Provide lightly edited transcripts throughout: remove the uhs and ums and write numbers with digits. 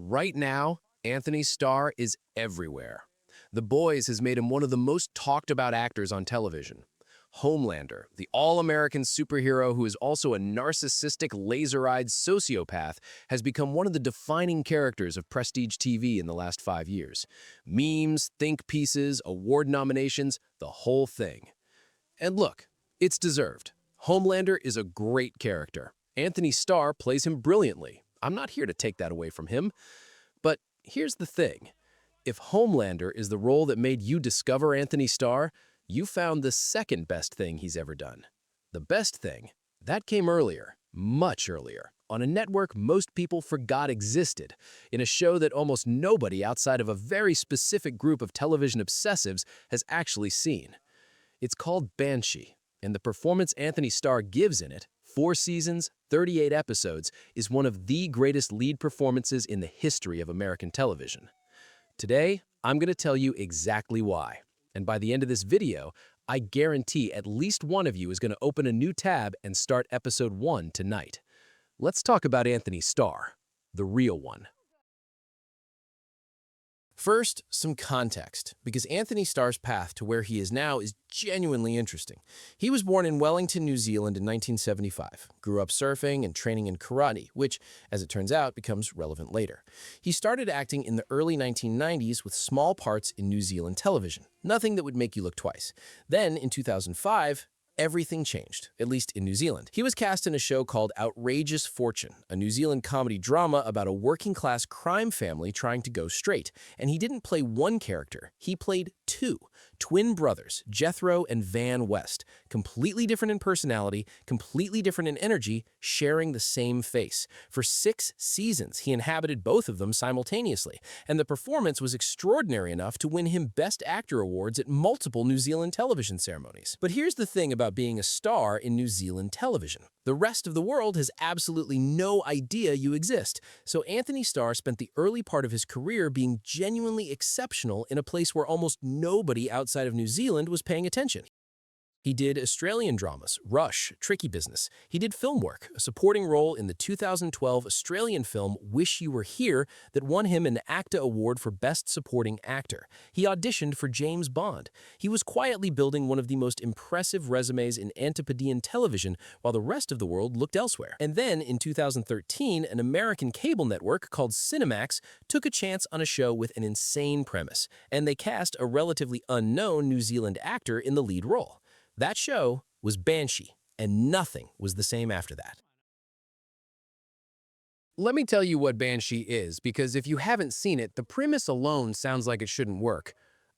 Right now, Antony Starr is everywhere. The Boys has made him one of the most talked about actors on television. Homelander, the all-American superhero who is also a narcissistic, laser-eyed sociopath, has become one of the defining characters of prestige TV in the last 5 years. Memes, think pieces, award nominations, the whole thing. And look, it's deserved. Homelander is a great character. Antony Starr plays him brilliantly. I'm not here to take that away from him. But here's the thing. If Homelander is the role that made you discover Antony Starr, you found the second best thing he's ever done. The best thing, that came earlier, much earlier, on a network most people forgot existed, in a show that almost nobody outside of a very specific group of television obsessives has actually seen. It's called Banshee, and the performance Antony Starr gives in it, 4 seasons, 38 episodes, is one of the greatest lead performances in the history of American television. Today, I'm going to tell you exactly why. And by the end of this video, I guarantee at least one of you is going to open a new tab and start episode 1 tonight. Let's talk about Antony Starr, the real one. First, some context, because Antony Starr's path to where he is now is genuinely interesting. He was born in Wellington, New Zealand in 1975, grew up surfing and training in karate, which, as it turns out, becomes relevant later. He started acting in the early 1990s with small parts in New Zealand television, nothing that would make you look twice. Then, in 2005, everything changed, at least in New Zealand. He was cast in a show called Outrageous Fortune, a New Zealand comedy drama about a working-class crime family trying to go straight. And he didn't play one character, he played 2, twin brothers, Jethro and Van West, completely different in personality, completely different in energy, sharing the same face. For 6 seasons, he inhabited both of them simultaneously, and the performance was extraordinary enough to win him Best Actor awards at multiple New Zealand television ceremonies. But here's the thing about being a star in New Zealand television. The rest of the world has absolutely no idea you exist. So Antony Starr spent the early part of his career being genuinely exceptional in a place where almost nobody outside of New Zealand was paying attention. He did Australian dramas, Rush, Tricky Business. He did film work, a supporting role in the 2012 Australian film Wish You Were Here that won him an ACTA Award for Best Supporting Actor. He auditioned for James Bond. He was quietly building one of the most impressive resumes in Antipodean television while the rest of the world looked elsewhere. And then, in 2013, an American cable network called Cinemax took a chance on a show with an insane premise, and they cast a relatively unknown New Zealand actor in the lead role. That show was Banshee, and nothing was the same after that. Let me tell you what Banshee is, because if you haven't seen it, the premise alone sounds like it shouldn't work.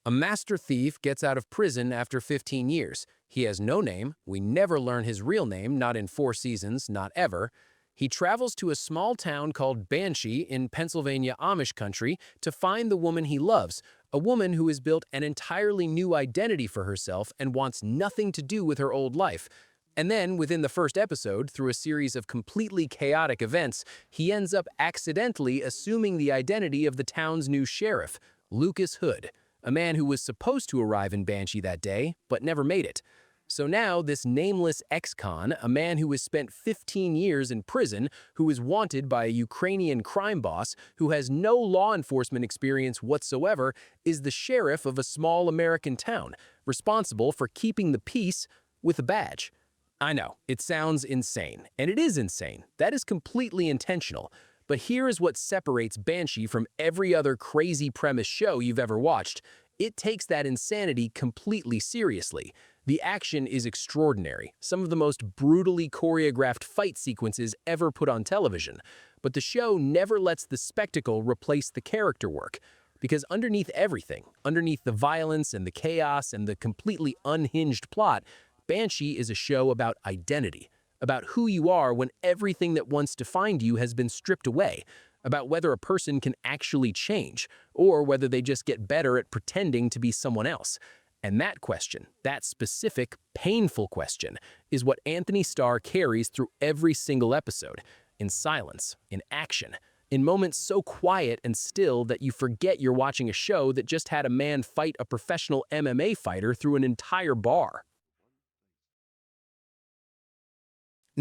A master thief gets out of prison after 15 years. He has no name. We never learn his real name, not in 4 seasons, not ever. He travels to a small town called Banshee in Pennsylvania Amish country to find the woman he loves, a woman who has built an entirely new identity for herself and wants nothing to do with her old life. And then, within the first episode, through a series of completely chaotic events, he ends up accidentally assuming the identity of the town's new sheriff, Lucas Hood, a man who was supposed to arrive in Banshee that day, but never made it. So now this nameless ex-con, a man who has spent 15 years in prison, who is wanted by a Ukrainian crime boss, who has no law enforcement experience whatsoever, is the sheriff of a small American town, responsible for keeping the peace with a badge. I know, it sounds insane, and it is insane. That is completely intentional. But here is what separates Banshee from every other crazy premise show you've ever watched. It takes that insanity completely seriously. The action is extraordinary, some of the most brutally choreographed fight sequences ever put on television. But the show never lets the spectacle replace the character work. Because underneath everything, underneath the violence and the chaos and the completely unhinged plot, Banshee is a show about identity, about who you are when everything that once defined you has been stripped away, about whether a person can actually change, or whether they just get better at pretending to be someone else. And that question, that specific, painful question, is what Antony Starr carries through every single episode, in silence, in action, in moments so quiet and still that you forget you're watching a show that just had a man fight a professional MMA fighter through an entire bar.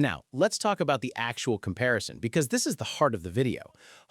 Now, let's talk about the actual comparison, because this is the heart of the video.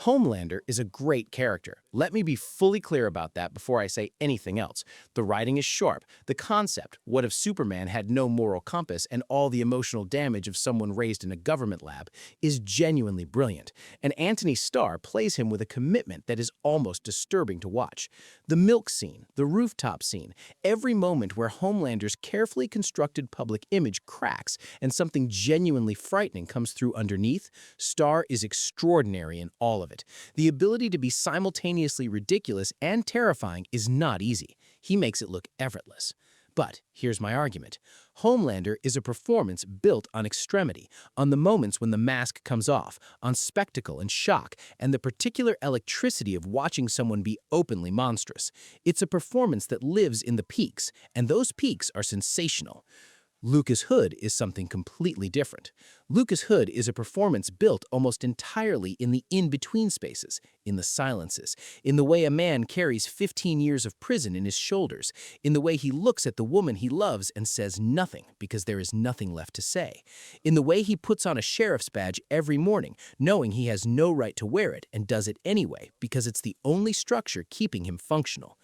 Homelander is a great character. Let me be fully clear about that before I say anything else. The writing is sharp. The concept, what if Superman had no moral compass and all the emotional damage of someone raised in a government lab, is genuinely brilliant. And Antony Starr plays him with a commitment that is almost disturbing to watch. The milk scene, the rooftop scene, every moment where Homelander's carefully constructed public image cracks and something genuinely frightening comes through underneath, Starr is extraordinary in all of it. The ability to be simultaneously ridiculous and terrifying is not easy. He makes it look effortless. But here's my argument. Homelander is a performance built on extremity, on the moments when the mask comes off, on spectacle and shock, and the particular electricity of watching someone be openly monstrous. It's a performance that lives in the peaks, and those peaks are sensational. Lucas Hood is something completely different. Lucas Hood is a performance built almost entirely in the in-between spaces, in the silences, in the way a man carries 15 years of prison in his shoulders, in the way he looks at the woman he loves and says nothing because there is nothing left to say, in the way he puts on a sheriff's badge every morning, knowing he has no right to wear it and does it anyway because it's the only structure keeping him functional.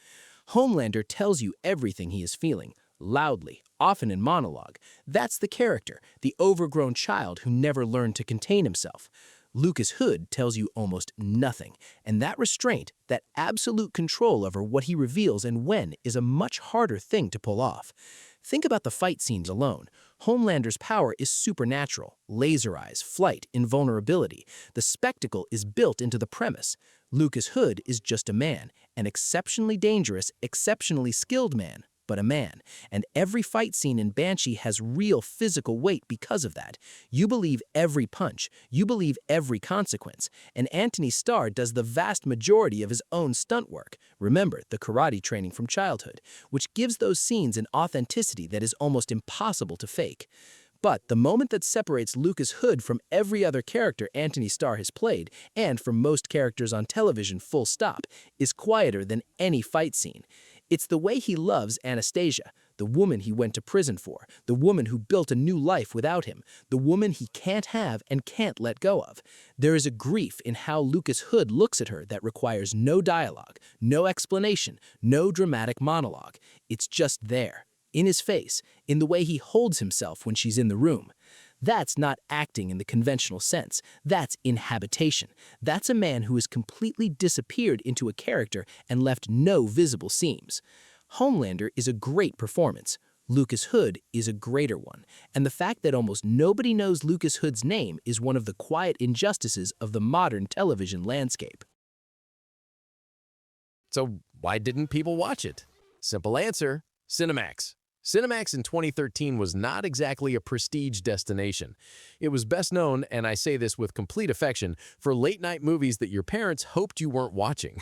Homelander tells you everything he is feeling, loudly, often in monologue. That's the character, the overgrown child who never learned to contain himself. Lucas Hood tells you almost nothing, and that restraint, that absolute control over what he reveals and when, is a much harder thing to pull off. Think about the fight scenes alone. Homelander's power is supernatural, laser eyes, flight, invulnerability. The spectacle is built into the premise. Lucas Hood is just a man, an exceptionally dangerous, exceptionally skilled man, but a man, and every fight scene in Banshee has real physical weight because of that. You believe every punch, you believe every consequence, and Antony Starr does the vast majority of his own stunt work. Remember, the karate training from childhood, which gives those scenes an authenticity that is almost impossible to fake. But the moment that separates Lucas Hood from every other character Antony Starr has played, and from most characters on television full stop, is quieter than any fight scene. It's the way he loves Anastasia, the woman he went to prison for, the woman who built a new life without him, the woman he can't have and can't let go of. There is a grief in how Lucas Hood looks at her that requires no dialogue, no explanation, no dramatic monologue. It's just there, in his face, in the way he holds himself when she's in the room. That's not acting in the conventional sense. That's inhabitation. That's a man who has completely disappeared into a character and left no visible seams. Homelander is a great performance. Lucas Hood is a greater one. And the fact that almost nobody knows Lucas Hood's name is one of the quiet injustices of the modern television landscape. So why didn't people watch it? Simple answer, Cinemax. Cinemax in 2013 was not exactly a prestige destination. It was best known, and I say this with complete affection, for late-night movies that your parents hoped you weren't watching.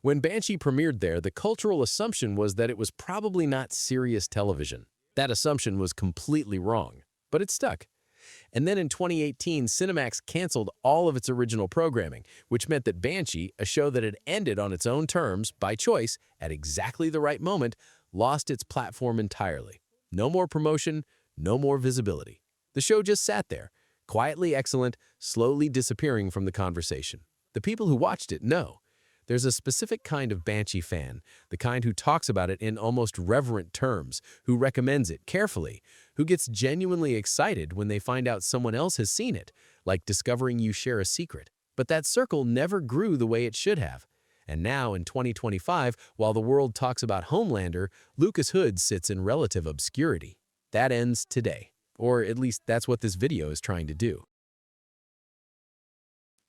When Banshee premiered there, the cultural assumption was that it was probably not serious television. That assumption was completely wrong, but it stuck. And then in 2018, Cinemax canceled all of its original programming, which meant that Banshee, a show that had ended on its own terms, by choice, at exactly the right moment, lost its platform entirely. No more promotion, no more visibility. The show just sat there, quietly excellent, slowly disappearing from the conversation. The people who watched it know. There's a specific kind of Banshee fan, the kind who talks about it in almost reverent terms, who recommends it carefully, who gets genuinely excited when they find out someone else has seen it, like discovering you share a secret. But that circle never grew the way it should have. And now, in 2025, while the world talks about Homelander, Lucas Hood sits in relative obscurity. That ends today. Or at least that's what this video is trying to do.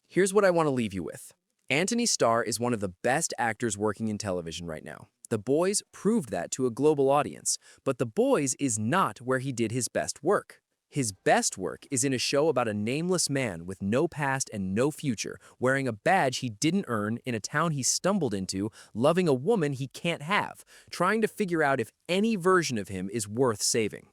Here's what I want to leave you with. Antony Starr is one of the best actors working in television right now. The Boys proved that to a global audience, but The Boys is not where he did his best work. His best work is in a show about a nameless man with no past and no future, wearing a badge he didn't earn in a town he stumbled into, loving a woman he can't have, trying to figure out if any version of him is worth saving.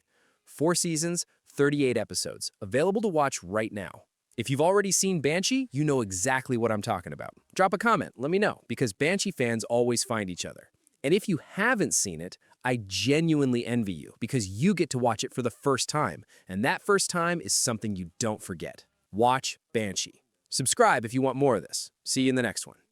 4 seasons, 38 episodes, available to watch right now. If you've already seen Banshee, you know exactly what I'm talking about. Drop a comment, let me know, because Banshee fans always find each other. And if you haven't seen it, I genuinely envy you because you get to watch it for the first time, and that first time is something you don't forget. Watch Banshee. Subscribe if you want more of this. See you in the next one.